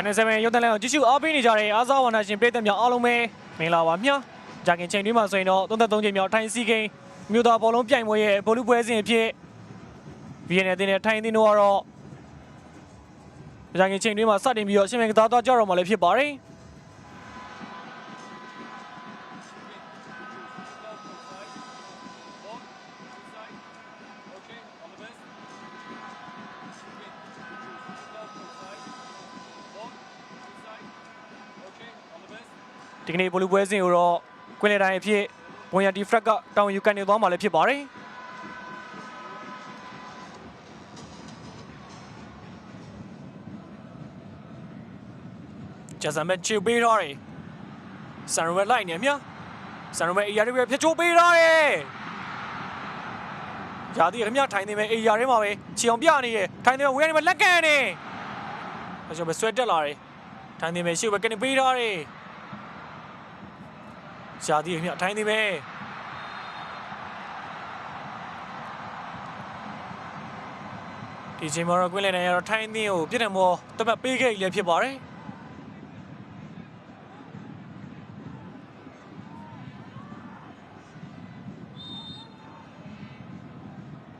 Channel 7ရုပ်သံလိုင်းကိုကြည့်ရှုအားပေးနေကြတဲ့အားစားဝါနာရှင်ပရိသတ်များအားလုံးပဲမင်္ဂလာပါမြာ။ကြာခင်ချိန်တွင်းမှာဆိုရင်တော့33ချိန်မြောက်ထိုင်းစီကိန်းမြို့သားဘောလုံးပြိုင်ပွဲရဲ့ဘောလုံးပွဲစဉ်အဖြစ် VNL တင်တဲ့ထိုင်းအသင်းတို့ကတော့ကြာခင်ချိန်တွင်းမှာစတင်ပြီးတော့ရှင်မင်ကစားသွားကြတော့မှလည်းဖြစ်ပါတယ်။ဒီကနေ့ဘောလုံးပွဲစဉ်ကိုတော့ကွင်းလယ်တိုင်းအဖြစ်ဝန်ရတီဖရက်ကတောင်ယူကန်နေသွားမှာလည်းဖြစ်ပါတယ်ဂျာဇမ်မဲ့ချီပေးတော့တယ်ဆန်ရိုဝဲလိုက်နေမြဆန်ရိုဝဲအေယာတွေပဲဖြတ်ချိုးပေးတော့တယ်ရာသီခင်ဗျထိုင်နေမဲ့အေယာထဲမှာပဲချီအောင်ပြနေရထိုင်နေမဲ့ဝေးရနေမဲ့လက်ကန်နေအဲကြောင့်ပဲဆွဲတက်လာတယ်ထိုင်နေမဲ့ရှေ့ပဲကနေပေးတော့တယ်ရှားသေးခင်ဗျထိုင်းသေးပဲဒီချိန်မှာတော့ကွင်းလယ်နိုင်ရတော့ထိုင်းသင်းကိုပြည့်တယ်မောတပတ်ပေးခဲ့လည်းဖြစ်ပါတယ်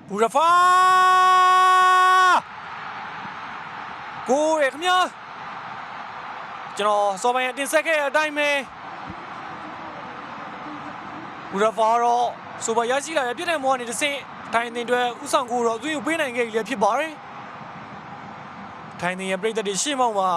ဘူရာဖာကိုရခင်ဗျကျွန်တော်စောပိုင်းတင်ဆက်ခဲ့တဲ့အတိုင်းပဲဘူရာဖာတော့ဆိုပါရရှိလာတဲ့ပြည့်တဲ့မောကနေတစ်ဆင့်ထိုင်းသင်းတွေဥဆောင်ကိုတော့သူ့ကိုပေးနိုင်ခဲ့လည်းဖြစ်ပါတယ်ထိုင်းသင်းရဲ့ပြည်သက်တွေရှေ့မောက်မှာ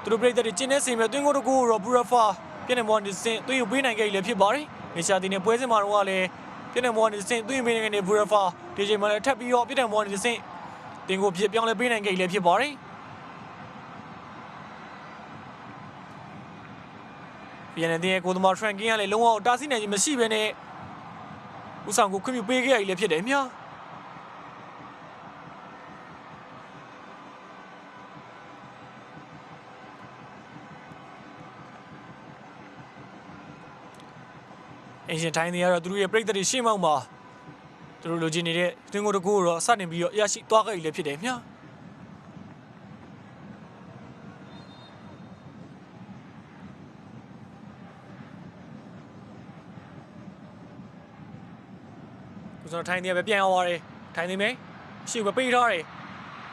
သူတို့ပြည်သက်တွေကျင်းနေစင်မဲ့တွင်းကိုတကူတော့ဘူရာဖာပြည့်တဲ့မောကနေတစ်ဆင့်သူ့ကိုပေးနိုင်ခဲ့လည်းဖြစ်ပါတယ်နေရှာသင်းနဲ့ပွဲစဉ်မှာတော့လည်းပြည့်တဲ့မောကနေတစ်ဆင့်သူ့ကိုပေးနိုင်ခဲ့တဲ့ဘူရာဖာဒီချိန်မှာလည်းထပ်ပြီးတော့ပြည့်တဲ့မောကနေတစ်ဆင့်တင်းကိုဖြစ်ပြောင်းလဲပေးနိုင်ခဲ့လည်းဖြစ်ပါတယ်ပြန်နေတဲ့ကိုသမားထရန်ကင်းကလည်းလုံးဝတားဆီးနိုင်ခြင်းမရှိဘဲနဲ့ဥဆောင်ကိုခွင့်ပြုပေးခဲ့ရည်လည်းဖြစ်တယ်မြာအင်ရှင်ထိုင်းတွေကတော့သူတို့ရဲ့ပြည်သက်တွေရှေ့မောက်မှာသူတို့လိုချင်နေတဲ့တွင်းကိုတကူတော့စတင်ပြီးတော့အရရှိသွားခဲ့ရည်လည်းဖြစ်တယ်မြာကျွန်တော်ထိုင်းနေပဲပြန်ရောက်သွားတယ်ထိုင်းနေမယ်ရှေ့ပဲပေးထားတယ်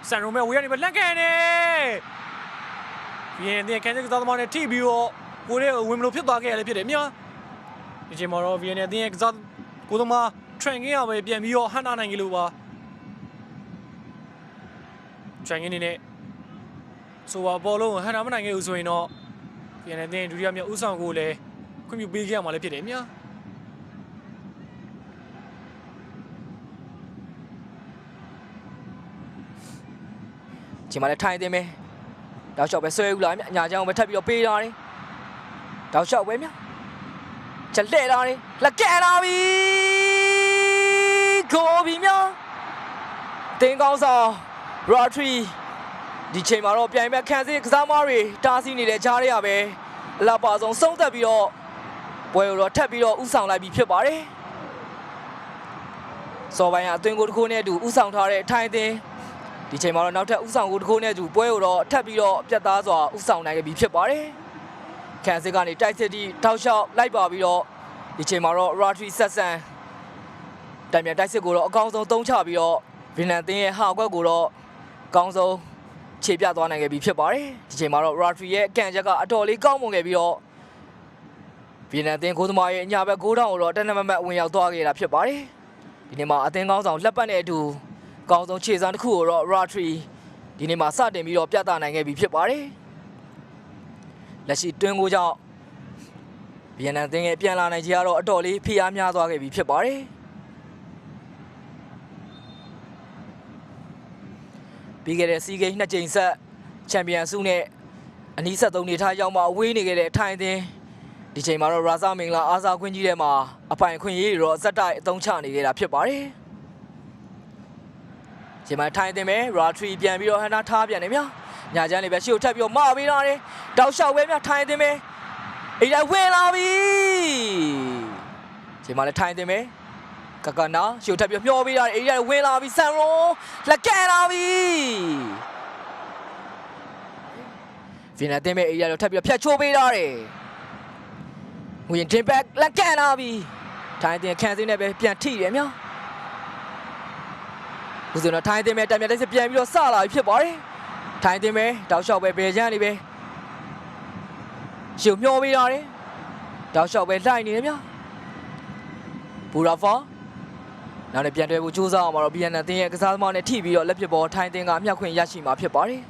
ဆန်ရိုမဲဝေးရနေပဲလက်ကန်နေပြန်တဲ့ကန်စစ်ကစားသမားနဲ့ထိပြီးတော့ကိုယ်ရဲ့ဝင်မလို့ဖြစ်သွားခဲ့ရလည်းဖြစ်တယ်မြာဒီချိန်မှာတော့ VNL တဲ့ကစားကိုသမား training ရပဲပြန်ပြီးတော့ဟန်တာနိုင်ကြလို့ပါ training နေနဲ့ဆိုပါဘောလုံးဟန်တာမနိုင်ခဲ့ဘူးဆိုရင်တော့ VNL တဲ့ဒုတိယမြောက်ဦးဆောင်ကိုလည်းခွင့်ပြုပေးခဲ့ရမှာလည်းဖြစ်တယ်မြာဒီမှာလည်းထိုင်တင်မယ်တောက်လျှောက်ပဲဆွဲဦးလာမြညာချောင်းပဲထပ်ပြီးတော့ပေးလာတယ်တောက်လျှောက်ပဲမြချက်လှည့်လာတယ်လက်ကဲလာပြီဂိုးပြီမြတင်းကောင်းဆောင်ရာထရီဒီချိန်မှာတော့ပြိုင်ဘက်ခန်းစစ်ကစားမားတွေတားဆီးနေတဲ့ကြားရရပဲအလှပါဆုံးဆုံးသက်ပြီးတော့ပွဲကိုတော့ထပ်ပြီးတော့ဥဆောင်လိုက်ပြီးဖြစ်ပါတယ်စော်ပိုင်းကအသွင်ကိုတစ်ခုနဲ့အတူဥဆောင်ထားတဲ့ထိုင်တင်ဒီချိန်မှာတော့နောက်ထပ်ဥဆောင်ကိုတစ်ခုနဲ့တူပွဲကိုတော့ထပ်ပြီးတော့ပြတ်သားစွာဥဆောင်နိုင်ခဲ့ပြီဖြစ်ပါတယ်။ခန်းစစ်ကနေတိုက်စစ်တီထောက်လျှောက်လိုက်ပါပြီးတော့ဒီချိန်မှာတော့ရာထရီဆက်ဆန်တိုင်မြန်တိုက်စစ်ကိုတော့အကောင်းဆုံးသုံးချပြီးတော့ဗီနန်သင်းရဲ့ဟာကွက်ကိုတော့အကောင်းဆုံးခြေပြသွားနိုင်ခဲ့ပြီဖြစ်ပါတယ်။ဒီချိန်မှာတော့ရာထရီရဲ့ကန်ချက်ကအတော်လေးကောင်းမွန်ခဲ့ပြီးတော့ဗီနန်သင်းကိုသမားရဲ့အညာဘက်ဂိုးထောင်ကိုတော့တနက်မတ်ဝင်ရောက်သွားခဲ့တာဖြစ်ပါတယ်။ဒီနေ့မှာအသင်းကောင်းဆောင်လက်ပတ်နဲ့အတူကောင်းဆုံးခြေစမ်းတစ်ခုကိုတော့ရာထရီဒီနေ့မှာစတင်ပြီးတော့ပြသနိုင်ခဲ့ပြီဖြစ်ပါတယ်လက်ရှိတွင်းကိုကြောင့်ဗီယက်နမ်သင်းရဲ့ပြန်လာနိုင်ခြင်းကတော့အတော်လေးဖိအားများသွားခဲ့ပြီဖြစ်ပါတယ်ပြီးခဲ့တဲ့စီးဂိမ်း2ချိန်ဆက်ချန်ပီယံဆုနဲ့အနီး73နေထားရောက်မှဝေးနေခဲ့တဲ့ထိုင်းသင်းဒီချိန်မှာတော့ရာဇာမင်္ဂလာအားစားခွင့်ကြီးထဲမှာအပိုင်ခွင့်ရေးတော့ဇက်တိုက်အသုံးချနေခဲ့တာဖြစ်ပါတယ်ဒီမှာထိုင်တင်မယ်ရာထရီပြန်ပြီးတော့ဟန်နာထားပြန်နေမြညာချမ်းလေးပဲရှေ့ကိုထပ်ပြီးတော့မပေးတော့တယ်တောက်လျှောက်ပဲမြထိုင်တင်မယ်အိမ်တိုင်းဝင်လာပြီဒီမှာလည်းထိုင်တင်မယ်ကကနာရှေ့ထပ်ပြီးမျောပေးရတယ်အိမ်တိုင်းဝင်လာပြီဆန်ရိုလက်ကဲလာပြီ ဗီနန်တင်မဲ့အေးရတော့ထပ်ပြီးတော့ဖြတ်ချိုးပေးထားတယ်ငွေရင်တင်ဘက်လက်ကန်လာပြီထိုင်းတင်ခန်းစင်းနဲ့ပဲပြန်ထိတယ်မြောဦးစင်တော့ထိုင်းတင်မဲ့တံမြတ်တိုက်စစ်ပြန်ပြီးတော့စလာပြီဖြစ်ပါတယ်ထိုင်းတင်မဲ့တောက်လျှောက်ပဲဘယ်ချမ်းနေပဲရှုံမျောပေးရတယ်တောက်လျှောက်ပဲလိုက်နေတယ်မြောဘူရာဖာနောက်လည်းပြန်တွဲဖို့ကြိုးစားအောင်မှာတော့ဗီယက်နမ်တင်းရဲ့ကစားသမားနဲ့ထိပြီးတော့လက်ပစ်ဘောထိုင်းတင်းကအမြောက်ခွင့်ရရှိမှာဖြစ်ပါတယ်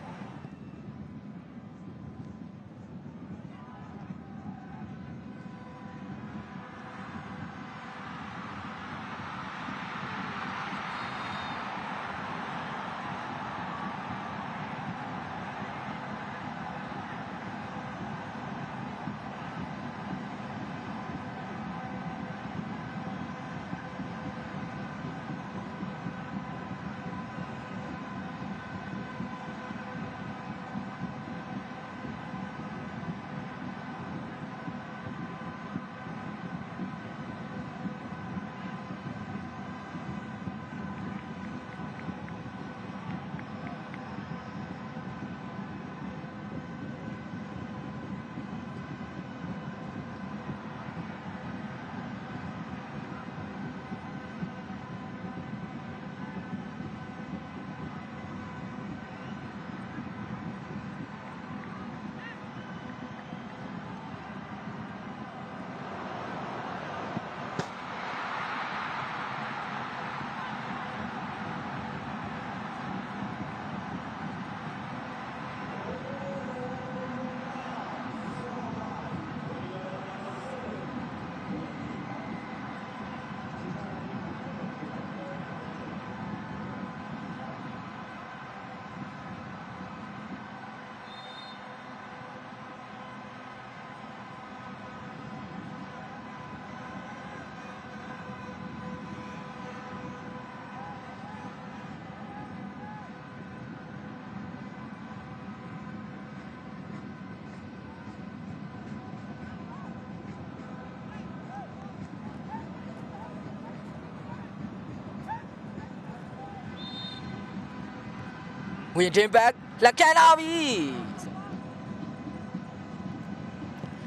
ငွေတင်ဘက်လက်ကန်လာပြီ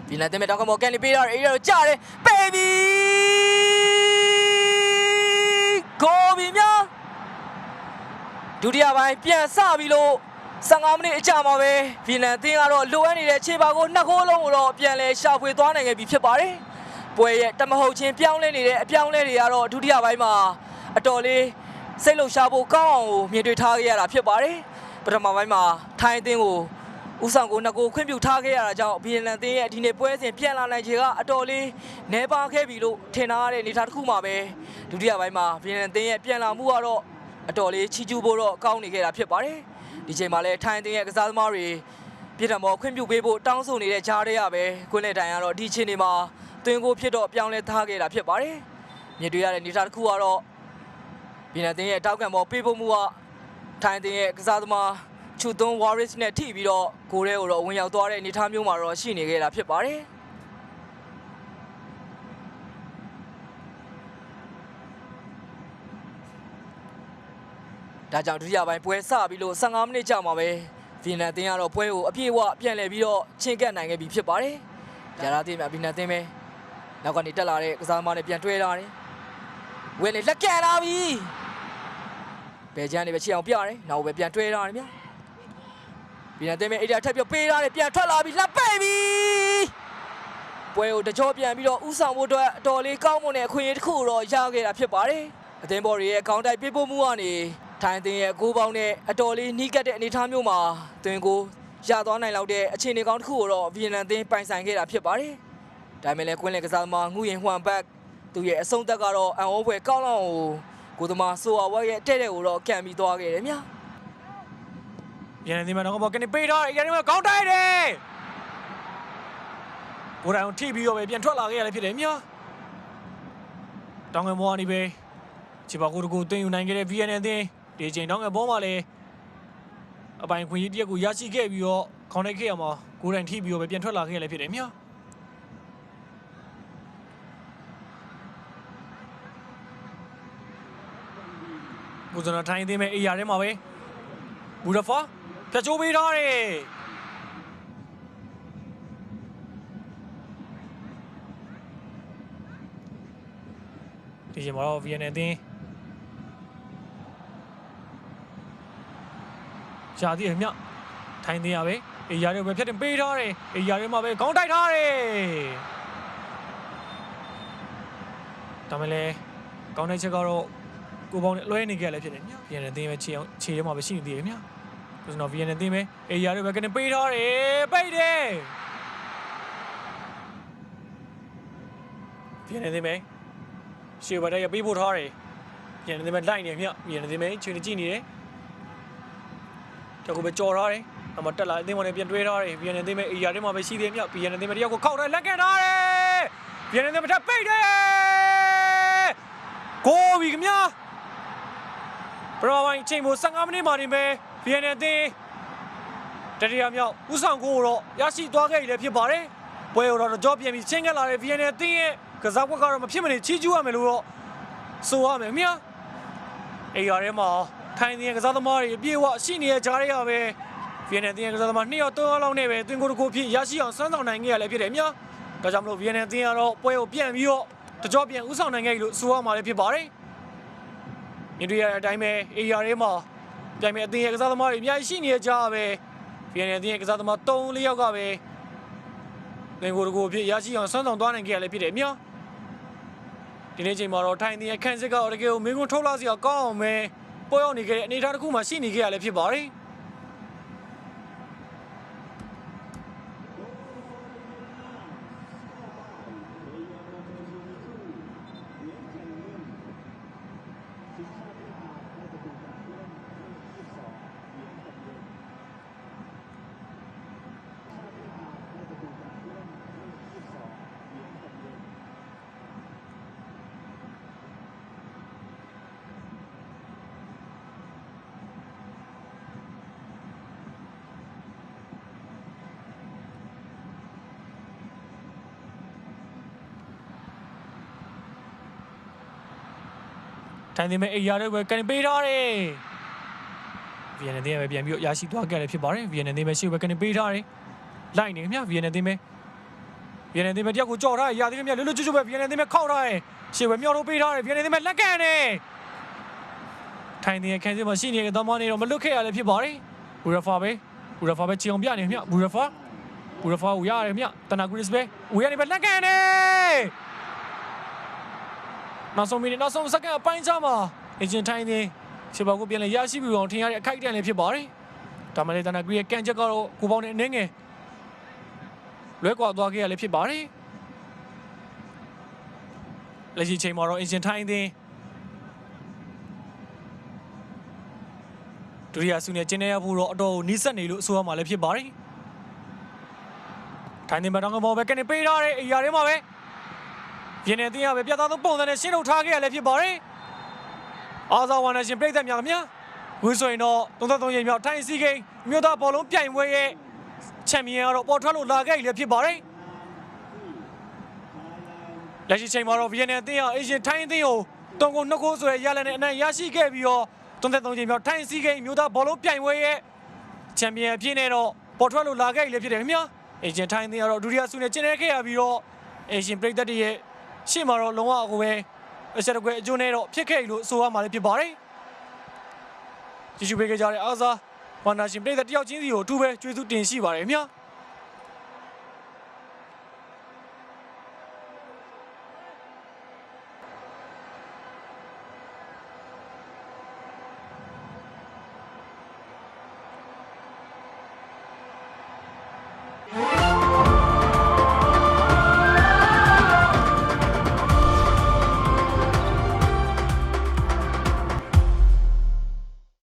ဗီနန်တင်မဲ့တောင်းကမော်ကန်လီပေးတော့အေးတော့ကြားတယ်ပေးပြီဂိုးပြီများဒုတိယပိုင်းပြန်စပြီလို့15မိနစ်အကြာမှာပဲဗီနန်တင်ကတော့လိုအပ်နေတဲ့ခြေပါကိုနှစ်ခိုးလုံးကိုတော့ပြန်လဲရှာဖွေသွားနိုင်ခဲ့ပြီဖြစ်ပါတယ်ပွဲရဲ့တမဟုတ်ချင်းပြောင်းလဲနေတဲ့အပြောင်းလဲတွေကတော့ဒုတိယပိုင်းမှာအတော်လေးစိတ်လှုပ်ရှားဖို့ကောင်းအောင်ကိုမြင်တွေ့ထားခဲ့ရတာဖြစ်ပါတယ်ပထမပိုင်းမှာထိုင်းအသင်းကိုဦးဆောင်ကိုနှစ်ကိုခွင့်ပြုထားခဲ့ရတာကြောင့်ဗီယက်နမ်အသင်းရဲ့ဒီနေ့ပွဲစဉ်ပြန်လာနိုင်ခြေကအတော်လေးနှဲပါခဲ့ပြီလို့ထင်ထားရတဲ့အနေအထားတစ်ခုမှာပဲဒုတိယပိုင်းမှာဗီယက်နမ်အသင်းရဲ့ပြန်လာမှုကတော့အတော်လေးချီးကျူးဖို့တော့ကောင်းနေခဲ့တာဖြစ်ပါတယ်ဒီချိန်မှာလည်းထိုင်းအသင်းရဲ့ကစားသမားတွေပြည်ထမောခွင့်ပြုပေးဖို့တောင်းဆိုနေတဲ့ကြားထဲရပဲကွင်းလယ်တိုင်ကတော့ဒီချိန်တွေမှာသွင်းကိုဖြစ်တော့ပြောင်းလဲထားခဲ့တာဖြစ်ပါတယ်မြင်တွေ့ရတဲ့အနေအထားတစ်ခုကတော့ဗီယက်နမ်အသင်းရဲ့တောက်ကံပေါ်ပေးဖို့မှုကထိုင်းအသင်းရဲ့ကစားသမားချူသွန်းဝါရစ်နဲ့ထိပြီးတော့ဂိုးထဲကိုတော့ဝင်ရောက်သွားတဲ့အနေအထားမျိုးမှာတော့ရှိနေခဲ့တာဖြစ်ပါတယ်ဒါကြောင့်ဒုတိယပိုင်းပွဲစပြီးလို့15မိနစ်ကြာမှာပဲဗီယက်နမ်အသင်းကတော့ပွဲကိုအပြည့်အဝပြန်လည်ပြီးတော့ချင်းကပ်နိုင်ခဲ့ပြီဖြစ်ပါတယ်ဂျာရာအသင်းမြဗီယက်နမ်အသင်းပဲနောက်ကနေတက်လာတဲ့ကစားသမားနဲ့ပြန်တွဲလာတယ်ဝယ်လေလက်ကန်လာပြီဘယ်ချမ်းနေပဲချီအောင်ပြရတယ်နောက်ပဲပြန်တွဲလာတယ်ဗျာဗီယက်နမ်အသင်းပဲအိဒါထပ်ပြီးပေးထားတယ်ပြန်ထွက်လာပြီလက်ပိတ်ပြီပွဲကိုတကြောပြန်ပြီးတော့ဥဆောင်ဖို့အတွက်အတော်လေးကောင်းမွန်တဲ့အခွင့်အရေးတစ်ခုတော့ရခဲ့တာဖြစ်ပါတယ်အသင်းဘော်တွေရဲ့ခေါင်းတိုက်ပေးပို့မှုကနေထိုင်းအသင်းရဲ့ဂိုးပေါင်းနဲ့အတော်လေးနှီးကပ်တဲ့အနေအထားမျိုးမှာသွင်းကိုရသွားနိုင်လောက်တဲ့အခြေအနေကောင်းတစ်ခုကိုတော့ဗီယက်နမ်အသင်းပိုင်ဆိုင်ခဲ့တာဖြစ်ပါတယ်ဒါပေမဲ့လည်းကွင်းလယ်ကစားသမားငူရင်ဟွမ်ဘတ်သူရဲ့အဆုံးသက်ကတော့အန်အိုးပွဲကောင်းလောက်ကိုသမားဆိုအဝက်ရဲ့တဲ့ကိုတော့ကန်ပြီးသွားခဲ့တယ်မြာဗီယက်နမ်အသင်းမှာတော့ဘောကနေပေးတော့အရင်ကကောင်းတိုက်တယ်ကိုယ်တိုင်ထိပြီးတော့ပဲပြန်ထွက်လာခဲ့ရတယ်ဖြစ်တယ်မြာတောင်းငယ်မောကနေပဲချီပါကိုတကူတင်ယူနိုင်ခဲ့တဲ့ဗီယက်နမ်အသင်းဒီချိန်တောင်းငယ်ဘောမှာလည်းအပိုင်ခွင့်ရတရက်ကိုရရှိခဲ့ပြီးတော့ခေါင်းတိုက်ခဲ့ရမှာကိုယ်တိုင်ထိပြီးတော့ပဲပြန်ထွက်လာခဲ့ရတယ်ဖြစ်တယ်မြာဘူဇနာထိုင်းအသင်းမဲ့အေးရထဲမှာပဲဘူရာဖာဖြတ်ချိုးပေးထားတယ် ဒီချိန်မှာတော့ VNL အသင်းရှားသေးတယ်မြထိုင်းသေးရပဲအေးရတွေပဲဖြတ်တင်ပေးထားတယ်အေးရတွေမှာပဲခေါင်းတိုက်ထားတယ်ဒါမှလည်းကောင်းတဲ့ချက်ကတော့ကိုပေါင်းနဲ့လွှဲနေကြလည်းဖြစ်တယ်မြ VNL အသင်းပဲခြေထဲမှာပဲရှိနေသေးတယ်မြဆိုတော့ VNL အသင်းပဲအေးရတွေပဲကနေပေးထားတယ်ပိတ်တယ် VNL အသင်းပဲရှေ့ဘက်တည်းပေးဖို့ထားတယ် VNL အသင်းပဲလိုက်နေမြ VNL အသင်းပဲခြေနေကြည့်နေတယ်ကြောက်ကိုပဲကြော်ထားတယ်အမတက်လာအသင်းဝင်ပြန်တွဲထားတယ် VNL အသင်းပဲအေးရတွေမှာပဲရှိသေးမြ VNL အသင်းပဲတယောက်ကိုခောက်ထားလက်ကန်ထားတယ် VNL အသင်းပဲထပ်ပိတ်တယ်ကိုဘီခင်ဗျာပထမပိုင်းအချိန်ကို15မိနစ်မှာနေပဲ VNL အသင်းတတိယမြောက်ဦးဆောင်ကိုတော့ရရှိသွားခဲ့ပြီလည်းဖြစ်ပါတယ်ပွဲတော့ကြောပြန်ပြီးချင်းကက်လာတဲ့ VNL အသင်းရဲ့ကစားကွက်ကတော့မဖြစ်မနေချီးကျူးရမယ်လို့တော့ဆိုရမယ်မြအေးရထဲမှာထိုင်းတဲ့ကစားသမားတွေအပြည့်အဝရှိနေတဲ့ကြားတွေကပဲ VNL အသင်းကစားသမား2ယောက်3ယောက်လောက်နဲ့ပဲသွင်းကိုတစ်ခုဖြစ်ရရှိအောင်စွမ်းဆောင်နိုင်ခဲ့ရလည်းဖြစ်တယ်မြဒါကြောင့်မလို့ VNL အသင်းကတော့ပွဲကိုပြန်ပြီးတော့တကြောပြန်ဦးဆောင်နိုင်ခဲ့ပြီလို့ဆိုရမှာလည်းဖြစ်ပါတယ်မြင်တွေ့ရတဲ့အတိုင်းပဲအေးရထဲမှာပြိုင်မဲ့အသင်းရဲ့ကစားသမားတွေအများကြီးရှိနေတဲ့ကြားပဲ VNL အသင်းရဲ့ကစားသမား3-4ယောက်ကပဲသွင်းကိုတစ်ခုဖြစ်ရရှိအောင်စွမ်းဆောင်သွားနိုင်ခဲ့ရလည်းဖြစ်တယ်မြဒီနေ့ချိန်မှာတော့ထိုင်းအသင်းရဲ့ခန့်စစ်ကတော့တကယ်ကိုမင်းကွန်းထုတ်လာစရာကောင်းအောင်ပဲပွဲရောက်နေခဲ့တဲ့အနေအထားတစ်ခုမှရှိနေခဲ့ရလည်းဖြစ်ပါတယ်ထိုင်းသင်းမဲ့အေးရတွေပဲကန်ပေးထားတယ် VNL အသင်းပဲပြန်ပြီးရရှိသွားခဲ့တယ်ဖြစ်ပါတယ် VNL အသင်းပဲရှေ့ပဲကန်ပေးထားတယ်လိုက်နေမြ VNL အသင်းပဲ VNL အသင်းပဲတယောက်ကိုကြော်ထားရသေးတယ်မြလွတ်လွတ်ကျွတ်ကျွတ်ပဲ VNL အသင်းပဲခောက်ထားတယ်ရှေ့ပဲမြောက်လို့ပေးထားတယ် VNL အသင်းပဲလက်ကန်တယ်ထိုင်းသင်းရဲ့ခန်းစစ်မှာရှိနေတဲ့သမားနေတော့မလွတ်ခဲ့ရလည်းဖြစ်ပါတယ်ဘူရဖာပဲချီအောင်ပြနေမြဘူရဖာကိုရတယ်မြတနာဂရစ်ပဲဝေရနေပဲလက်ကန်တယ်နောက်ဆုံးမိနစ်နောက်ဆုံးစက္ကန့်အပိုင်းခြားမှာအဂျင်ထိုင်းနေရှေ့ဘောက်ကိုပြန်လဲရရှိပြီးအောင်ထင်ရတဲ့အခိုက်အတန့်လည်းဖြစ်ပါတယ်ဒါမှလည်းတနာဂရီရဲ့ကန်ချက်ကတော့ကိုပေါင်းနဲ့အနှင်းငယ်လွဲကွာသွားခဲ့ရလည်းဖြစ်ပါတယ်လက်ရှိချိန်မှာတော့အဂျင်ထိုင်းနေဒုတိယဆုနဲ့ကျင်းနေရဖို့တော့အတော်နီးစပ်နေလို့အဆိုရမှာလည်းဖြစ်ပါတယ်ထိုင်းနေမှာတော့ဘောပဲကနေပေးထားတယ်အရာတွေမှာပဲ VNL အသင်းကပဲပြတ်သားသောပုံစံနဲ့ရှင်းထုတ်ထားခဲ့ရလည်းဖြစ်ပါတယ်အားသာဝါနာရှင်ပြည်သက်များခင်ဗျာဝင်းဆိုရင်တော့33ရက်မြောက်ထိုင်းစီဂိမ်းမြို့သားဘောလုံးပြိုင်ပွဲရဲ့ချန်ပီယံကတော့ပေါ်ထွက်လို့လာခဲ့ပြီလည်းဖြစ်ပါတယ်လက်ရှိချိန်မှာတော့ VNL အသင်းက Asian ထိုင်းအသင်းကိုတုံကုန်2ဂိုးဆိုတဲ့ရလဒ်နဲ့အနိုင်ရရှိခဲ့ပြီးတော့33ရက်မြောက်ထိုင်းစီဂိမ်းမြို့သားဘောလုံးပြိုင်ပွဲရဲ့ချန်ပီယံအဖြစ်နဲ့တော့ပေါ်ထွက်လို့လာခဲ့ပြီလည်းဖြစ်တယ်ခင်ဗျာ Asian ထိုင်းအသင်းကတော့ဒုတိယဆုနဲ့ကျင်းနေခဲ့ရပြီးတော့ Asian ပြည်သက်ရဲ့ရှေ့မှာတော့လုံးဝကိုပဲအချက်တကွဲအကျိုးနဲ့တော့ဖြစ်ခဲ့လို့ဆိုရမှာလည်းဖြစ်ပါတယ်ကြည့်ရှုပေးကြတဲ့အားစားဝါနာရှင်ပြည်သက်တယောက်ချင်းစီကိုအထူးပဲကျေးဇူးတင်ရှိပါတယ်ခင်ဗျာ